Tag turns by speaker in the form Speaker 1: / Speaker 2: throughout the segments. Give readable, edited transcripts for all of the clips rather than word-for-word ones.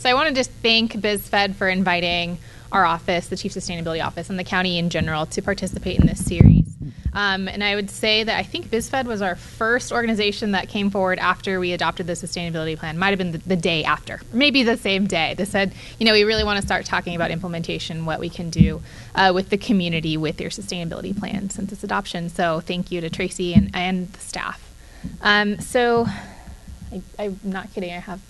Speaker 1: So I want to just thank BizFed for inviting our office, the Chief Sustainability Office, and the county in general to participate in this series. And I would say that I think BizFed was our first organization that came forward after we adopted the sustainability plan. Might have been the day after, maybe the same day. They said, we really want to start talking about implementation, what we can do with the community with your sustainability plan since its adoption. So thank you to Tracy and the staff. So I'm not kidding. I have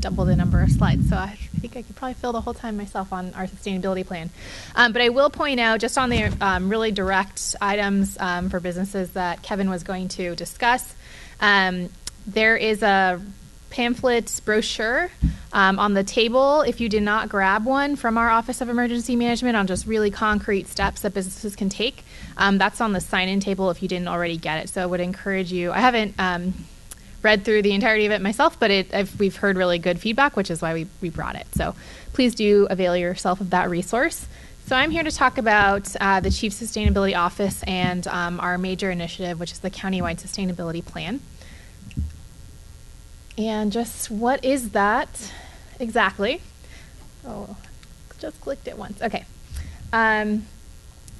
Speaker 1: double the number of slides, so I think I could probably fill the whole time myself on our sustainability plan. But I will point out just on the really direct items for businesses that Kevin was going to discuss, there is a pamphlet brochure on the table if you did not grab one from our Office of Emergency Management on just really concrete steps that businesses can take. That's on the sign-in table if you didn't already get it. So I would encourage you. I haven't read through the entirety of it myself, but we've heard really good feedback, which is why we brought it. So please do avail yourself of that resource. So I'm here to talk about the Chief Sustainability Office and our major initiative, which is the Countywide Sustainability Plan. And just what is that exactly? Oh, just clicked it once. Okay. The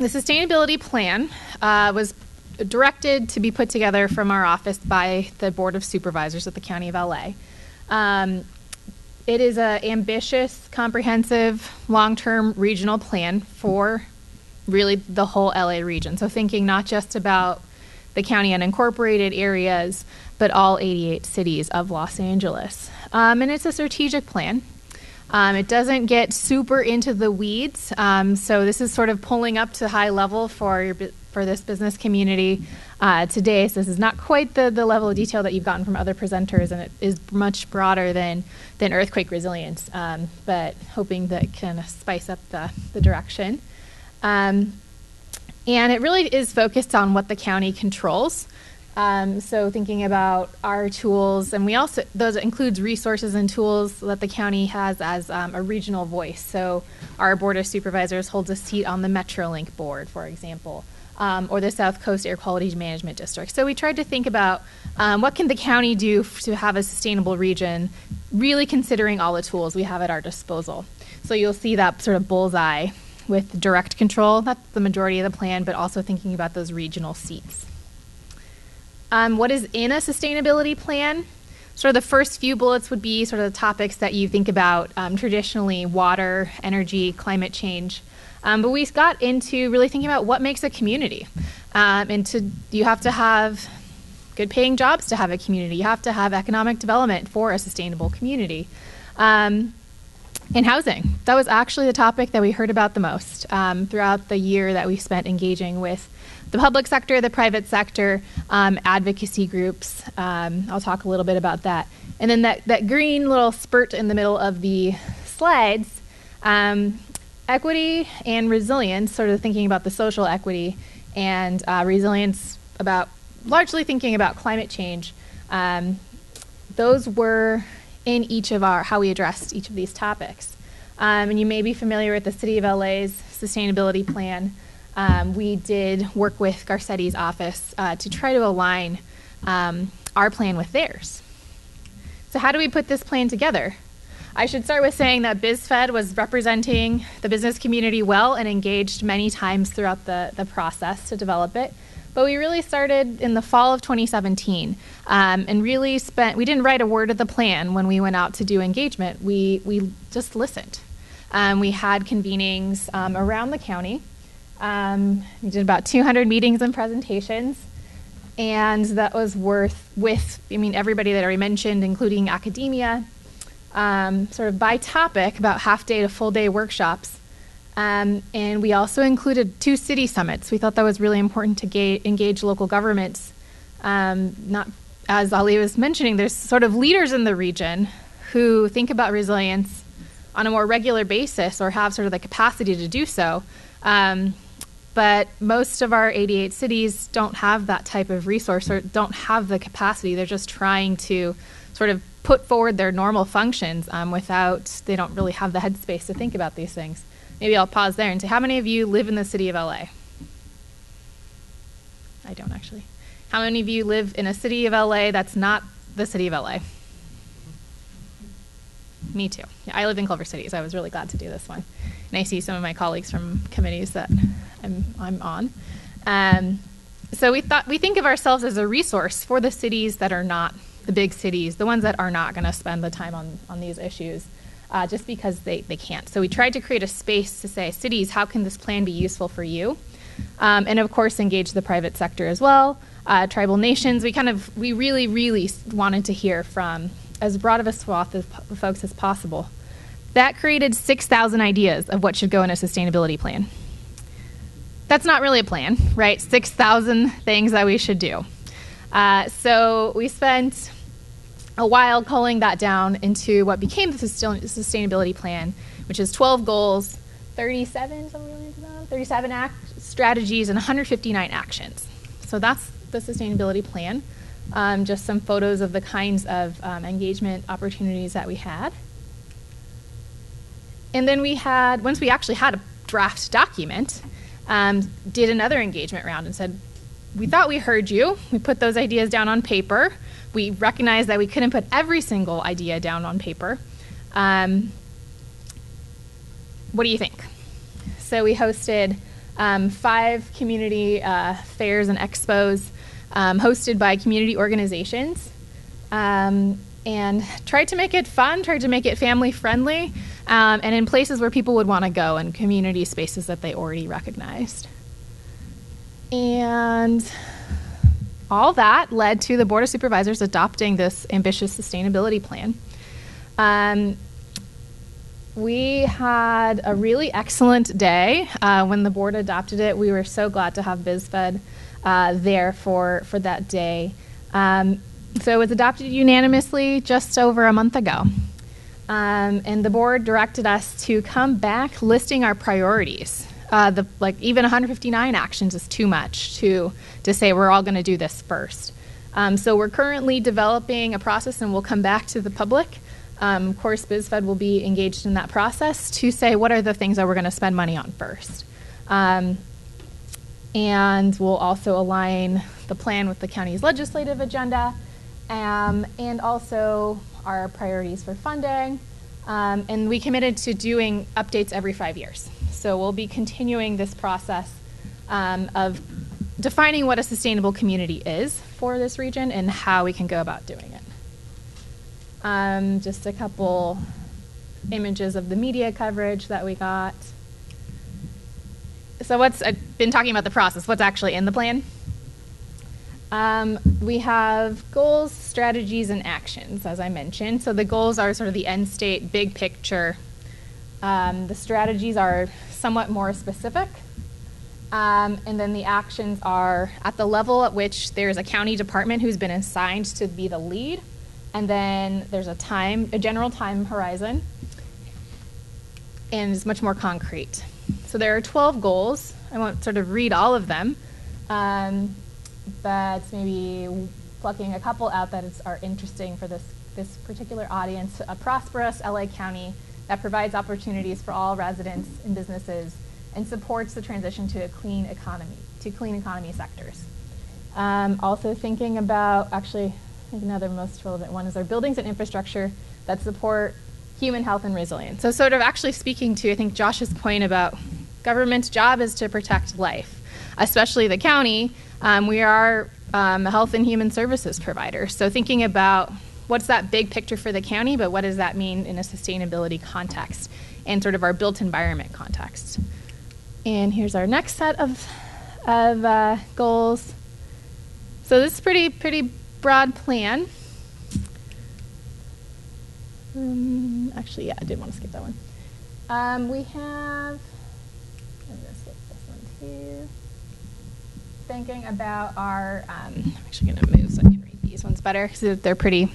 Speaker 1: Sustainability Plan was directed to be put together from our office by the Board of Supervisors at the County of LA. It is an ambitious, comprehensive, long-term regional plan for really the whole LA region. So thinking not just about the county unincorporated areas, but all 88 cities of Los Angeles. And it's a strategic plan. It doesn't get super into the weeds. So this is sort of pulling up to high level for this business community today. So this is not quite the level of detail that you've gotten from other presenters, and it is much broader than earthquake resilience, but hoping that it can spice up the direction. And it really is focused on what the county controls. So thinking about our tools, and those includes resources and tools that the county has as a regional voice. So our Board of Supervisors holds a seat on the MetroLink board, for example, or the South Coast Air Quality Management District. So we tried to think about what can the county do to have a sustainable region, really considering all the tools we have at our disposal. So you'll see that sort of bullseye with direct control. That's the majority of the plan, but also thinking about those regional seats. What is in a sustainability plan? Sort of the first few bullets would be sort of the topics that you think about traditionally: water, energy, climate change. But we got into really thinking about what makes a community. You have to have good paying jobs to have a community. You have to have economic development for a sustainable community. And housing. That was actually the topic that we heard about the most throughout the year that we spent engaging with the public sector, the private sector, advocacy groups. I'll talk a little bit about that. And then that green little spurt in the middle of the slides, equity and resilience, sort of thinking about the social equity, and resilience about largely thinking about climate change. Those were in each of how we addressed each of these topics. And you may be familiar with the City of LA's sustainability plan. We did work with Garcetti's office to try to align our plan with theirs. So how do we put this plan together? I should start with saying that BizFed was representing the business community well and engaged many times throughout the process to develop it. But we really started in the fall of 2017 and really we didn't write a word of the plan when we went out to do engagement. We just listened. We had convenings around the county. We did about 200 meetings and presentations, and that was everybody that I mentioned, including academia, sort of by topic, about half-day to full-day workshops. And we also included 2 city summits. We thought that was really important to engage local governments. Not, as Ali was mentioning, there's sort of leaders in the region who think about resilience on a more regular basis or have sort of the capacity to do so. But most of our 88 cities don't have that type of resource or don't have the capacity. They're just trying to sort of put forward their normal functions they don't really have the headspace to think about these things. Maybe I'll pause there and say, how many of you live in the city of LA? I don't actually. How many of you live in a city of LA that's not the city of LA? Me too. Yeah, I live in Culver City, so I was really glad to do this one. And I see some of my colleagues from committees that I'm on. So we think of ourselves as a resource for the cities that are not the big cities, the ones that are not going to spend the time on these issues, just because they can't. So we tried to create a space to say, cities, how can this plan be useful for you? And of course, engage the private sector as well, tribal nations. We really, really wanted to hear from as broad of a swath of folks as possible. That created 6,000 ideas of what should go in a sustainability plan. That's not really a plan, right? 6,000 things that we should do. So we spent a while culling that down into what became the sustainability plan, which is 12 goals, 37 strategies, and 159 actions. So that's the sustainability plan. Just some photos of the kinds of engagement opportunities that we had. And then once we actually had a draft document, did another engagement round and said, we thought we heard you. We put those ideas down on paper. We recognized that we couldn't put every single idea down on paper. What do you think? So we hosted 5 community fairs and expos hosted by community organizations, and tried to make it fun, tried to make it family friendly, and in places where people would want to go, and community spaces that they already recognized. And all that led to the Board of Supervisors adopting this ambitious sustainability plan. We had a really excellent day when the board adopted it. We were so glad to have BizFed there for that day. So it was adopted unanimously just over a month ago. And the board directed us to come back listing our priorities. Even 159 actions is too much to say we're all going to do this first. So we're currently developing a process, and we'll come back to the public. Of course, BizFed will be engaged in that process to say what are the things that we're going to spend money on first. And we'll also align the plan with the county's legislative agenda, and also our priorities for funding. And we committed to doing updates every 5 years. So we'll be continuing this process of defining what a sustainable community is for this region and how we can go about doing it. Just a couple images of the media coverage that we got. So I've been talking about the process. What's actually in the plan? We have goals, strategies, and actions, as I mentioned. So the goals are sort of the end state, big picture. The strategies are somewhat more specific. And then the actions are at the level at which there's a county department who's been assigned to be the lead. And then there's a general time horizon, and it's much more concrete. So there are 12 goals. I won't sort of read all of them, but maybe plucking a couple out that are interesting for this particular audience. A prosperous LA County that provides opportunities for all residents and businesses and supports the transition to a clean economy sectors. Also thinking about, actually, I think another most relevant one is our buildings and infrastructure that support human health and resilience. So sort of actually speaking to, I think, Josh's point about government's job is to protect life, especially the county. We are a health and human services provider. So thinking about what's that big picture for the county, but what does that mean in a sustainability context and sort of our built environment context. And here's our next set of goals. So this is pretty broad plan. Actually, yeah, I did want to skip that one. I'm going to skip this one too. Thinking about our, I'm actually going to move so I can read these ones better because they're pretty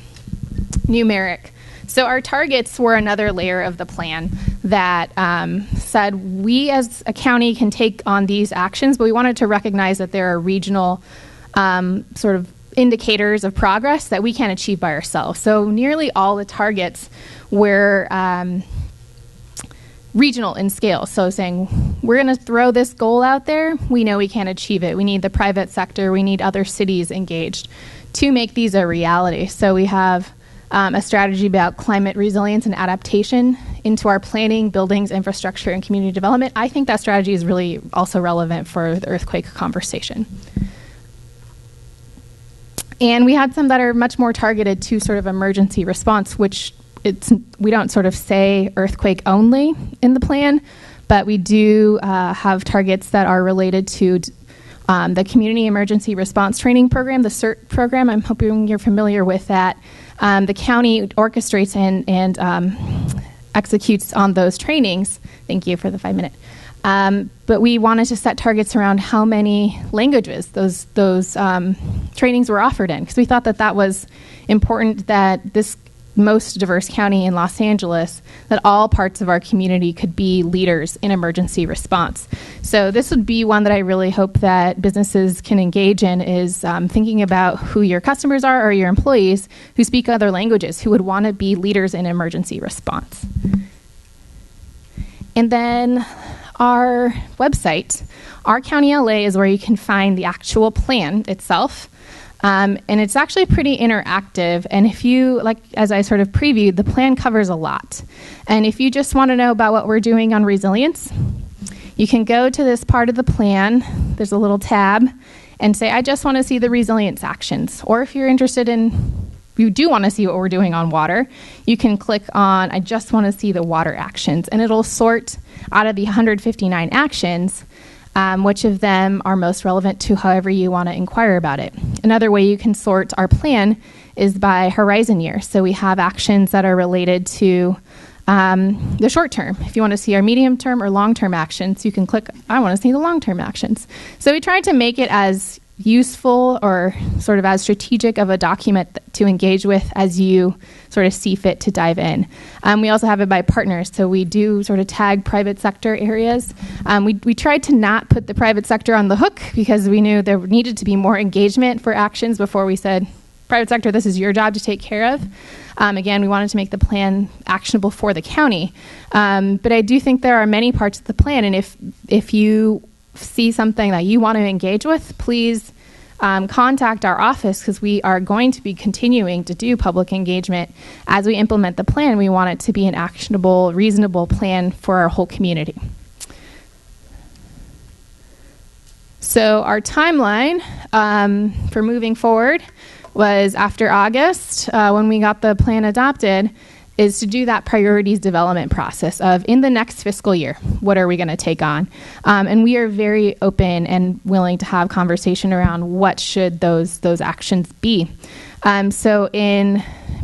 Speaker 1: numeric. So our targets were another layer of the plan that said we as a county can take on these actions, but we wanted to recognize that there are regional sort of indicators of progress that we can't achieve by ourselves. So nearly all the targets were regional in scale. So saying we're going to throw this goal out there, we know we can't achieve it. We need the private sector, we need other cities engaged to make these a reality. So we have a strategy about climate resilience and adaptation into our planning, buildings, infrastructure, and community development. I think that strategy is really also relevant for the earthquake conversation. And we had some that are much more targeted to sort of emergency response, which we don't sort of say earthquake only in the plan, but we do have targets that are related to the Community Emergency Response Training Program, the CERT program. I'm hoping you're familiar with that. The county orchestrates and executes on those trainings. Thank you for the 5 minute. But we wanted to set targets around how many languages those trainings were offered in, because we thought that that was important, that this most diverse county in Los Angeles, that all parts of our community could be leaders in emergency response. So this would be one that I really hope that businesses can engage in, is thinking about who your customers are or your employees who speak other languages, who would want to be leaders in emergency response. And then our website, Our County LA, is where you can find the actual plan itself. And it's actually pretty interactive. And if you, like, as I sort of previewed, the plan covers a lot. And if you just want to know about what we're doing on resilience, you can go to this part of the plan. There's a little tab and say, I just want to see the resilience actions. Or if you're interested in, you do want to see what we're doing on water, you can click on, I just want to see the water actions. And it'll sort out of the 159 actions, which of them are most relevant to however you want to inquire about it. Another way you can sort our plan is by horizon year. So we have actions that are related to the short term. If you want to see our medium term or long term actions, you can click, I want to see the long term actions. So we tried to make it as useful or sort of as strategic of a document to engage with as you sort of see fit to dive in. We also have it by partners, so we do sort of tag private sector areas. We tried to not put the private sector on the hook because we knew there needed to be more engagement for actions before we said, private sector, this is your job to take care of. Again, we wanted to make the plan actionable for the county. But I do think there are many parts of the plan, and if you see something that you want to engage with, please contact our office, because we are going to be continuing to do public engagement. As we implement the plan, we want it to be an actionable, reasonable plan for our whole community. So our timeline for moving forward was after August, when we got the plan adopted, is to do that priorities development process of, in the next fiscal year, what are we going to take on? And we are very open and willing to have conversation around what should those actions be. So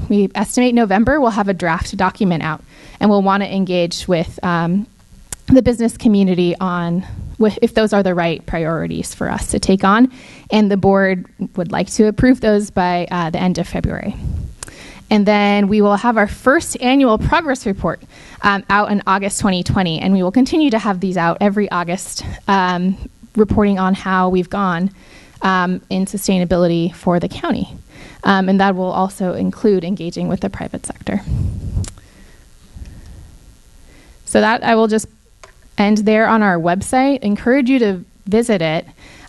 Speaker 1: we estimate November, we'll have a draft document out, and we'll want to engage with the business community on if those are the right priorities for us to take on. And the board would like to approve those by the end of February. And then we will have our first annual progress report out in August 2020. And we will continue to have these out every August, reporting on how we've gone in sustainability for the county. And that will also include engaging with the private sector. So that I will just end there on our website. Encourage you to visit it.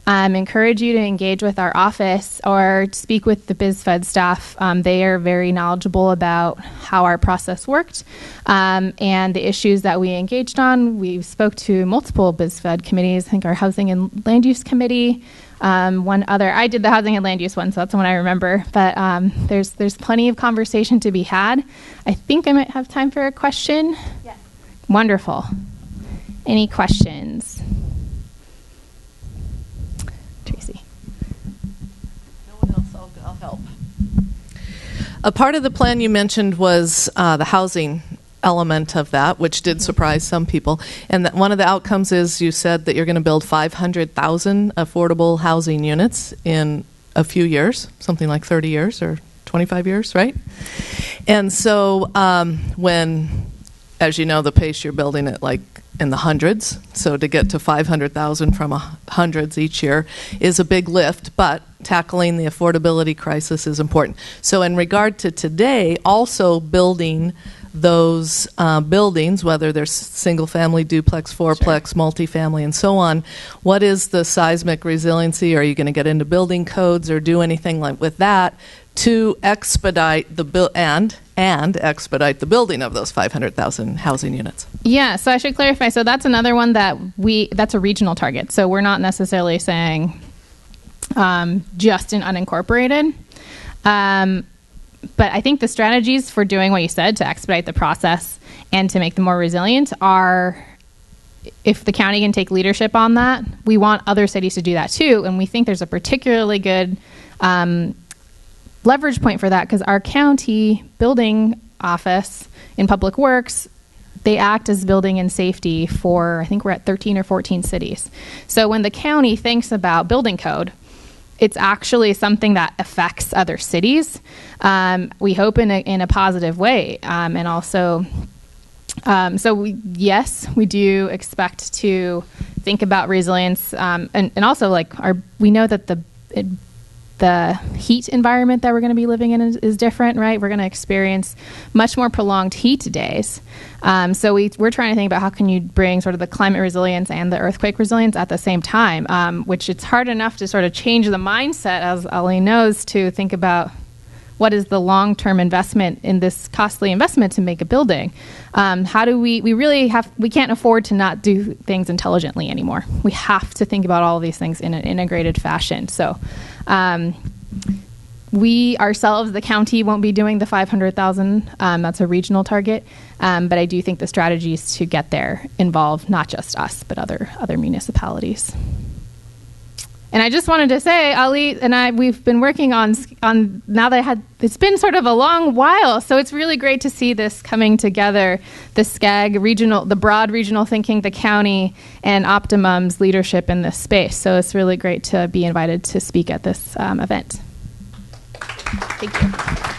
Speaker 1: Encourage you to engage with our office or speak with the BizFed staff. They are very knowledgeable about how our process worked and the issues that we engaged on. We spoke to multiple BizFed committees, I think our Housing and Land Use Committee, one other. I did the Housing and Land Use one, so that's the one I remember. But there's plenty of conversation to be had. I think I might have time for a question. Yes. Wonderful. Any questions? Tracy.
Speaker 2: No one else, I'll help. A part of the plan you mentioned was the housing element of that, which did surprise some people. And that one of the outcomes is you said that you're going to build 500,000 affordable housing units in a few years, something like 30 years or 25 years, right? And so when, as you know, the pace you're building it like in the hundreds, so to get to 500,000 from hundreds each year is a big lift, but tackling the affordability crisis is important. So in regard to today, also building those buildings, whether they're single-family, duplex, fourplex, multifamily, and so on, what is the seismic resiliency? Are you going to get into building codes or do anything like with that to expedite the expedite the building of those 500,000 housing units?
Speaker 1: Yeah, so I should clarify. So that's another one that's a regional target. So we're not necessarily saying just in unincorporated. But I think the strategies for doing what you said to expedite the process and to make them more resilient are, if the county can take leadership on that, we want other cities to do that too. And we think there's a particularly good leverage point for that, because our county building office in Public Works, they act as building and safety for, I think we're at 13 or 14 cities. So when the county thinks about building code, it's actually something that affects other cities. We hope in a positive way. And also, yes, we do expect to think about resilience. And also, we know that the heat environment that we're going to be living in is different, right? We're going to experience much more prolonged heat days. So we're trying to think about how can you bring sort of the climate resilience and the earthquake resilience at the same time, which it's hard enough to sort of change the mindset, as Ali knows, to think about what is the long-term investment in this costly investment to make a building. How do we can't afford to not do things intelligently anymore. We have to think about all of these things in an integrated fashion. So we ourselves, the county, won't be doing the 500,000. That's a regional target. But I do think the strategies to get there involve not just us, but other municipalities. And I just wanted to say, Ali and we've been working on now that it's been sort of a long while, so it's really great to see this coming together, the SCAG regional, the broad regional thinking, the county, and Optimum's leadership in this space. So it's really great to be invited to speak at this event. Thank you.